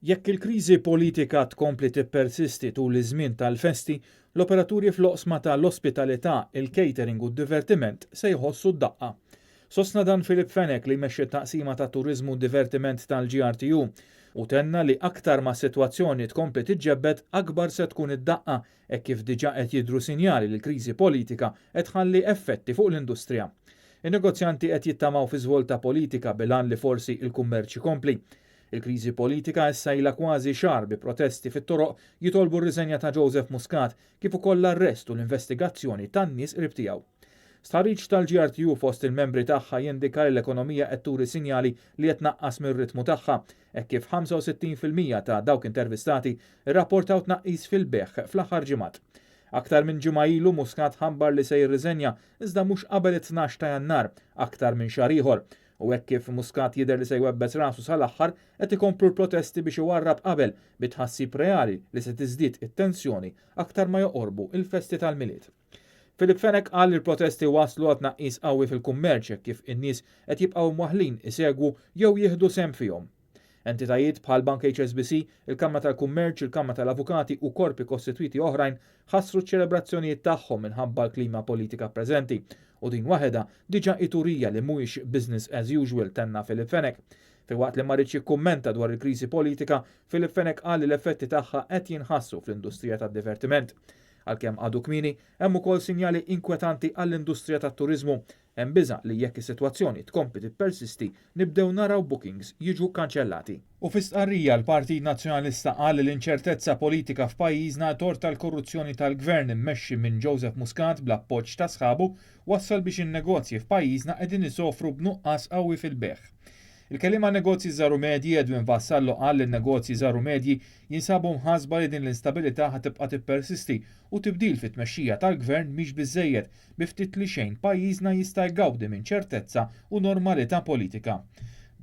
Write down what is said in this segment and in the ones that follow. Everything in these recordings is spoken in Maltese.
Jekk il-kriżi politika tkompli tippersisti tul iż-żmien tal-festi, l-operaturi fl-oqsma tal-ospitalità, il-catering u d-divertiment se jħossu d-daqqa. Sostna dan Filip Fenek li jmexxi taqsima ta' turiżmu u divertiment tal-GRTU u tenna li aktar ma' sitwazzjoni tkompli tiġġebbed akbar se tkun id-daqqa hekk kif diġà qed jidhru sinjali li l-kriżi politika qed tħalli effetti fuq l-industrija. In-negozjanti qed jittamaw fi żvolta politika bilan li forsi il-kummerċ ikompli. Il-kriżi politika issa ilha kważi xahar bi protesti fit-toroq jitolbu r-riżenja ta' Joseph Muscat kif ukoll l-arrest u l-investigazzjoni tan-nies qrib tiegħu. Stħarriġ tal-GRTU fost il-membri tagħha jindika li l-ekonomija qed turi sinjali li qed tnaqqas mir-ritmu tagħha, hekk kif 65% ta' dawk intervistati rrapportaw tnaqqis fil-beħ fl-aħħar ġimgħat. Aktar minn ġimgħa ilu Muscat ħabbar li se jirriżenja iżda mhux qabel it-12 ta' Jannar, aktar minn xahar ieħor. U hekk kif Muscat jidher li se jwebbes rasu sal-aħħar qed ikomplu l-protesti biex iwarrab qabel bi tħassib reali li se tiżdied it-tensjoni aktar ma joqorbu il-festi tal-miliet. Filip Fenek qal li l-protesti waslu għat tnaqqis qawwi fil-kummerċ hekk kif in-nies qed jibqgħu mwaħħlin isegwu jew jieħdu sehem fihom. Entitajiet bħal Bank HSBC, il-Kamra tal-Kummerċ, il-Kamra tal-Avukati u korpi kostitwiti oħrajn ħassru ċ-ċelebrazzjonijiet tagħhom minħabba l-klima politika preżenti u din waħedha diġà iturija li mhuwiex business as usual tenna Filip Fenek. Filwaqt li ma rridx jikkummenta dwar il-kriżi politika, Filip Fenek qal li l-effetti tagħha qed jinħassu fl-industrija tad-divertiment. Għalkemm għadu kmieni, hemm ukoll sinjali inkwetanti għall-industrija tat-turiżmu. Hemm biża' li jekk is-sitwazzjoni tkompli tippersisti nibdew naraw bookings jiġu kkanċellati. U fi stqarrija l-Partit Nazzjonalista qal li l-inċertezza politika f'pajjiżna tort tal-korruzzjoni tal-gvern immexxi minn Joseph Muscat bl-appoġġ ta' sħabu wassal biex in-negozji f'pajjiżna qegħdin isofru b'nuqqas qawwi fil-beħ. Il-kelima negozji żaru medji Edwin Vassallo qal li n-negozji żaru medji jinsabu mħasba li din l-instabilità ħatibqa' tippersisti u tibdil fit-tmexxija tal-gvern mhix biżżejjed bi ftit li xejn pajjiżna jista' jgawdi minn ċertezza u normalità politika.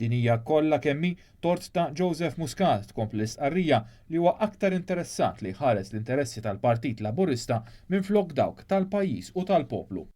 Din hija kollha kemm hi tort ta' Joseph Muscat tkompli l-istqarrija li huwa aktar interessat li jħares l-interessi tal-Partit Laburista minflok dawk tal-pajjiż u tal-poplu.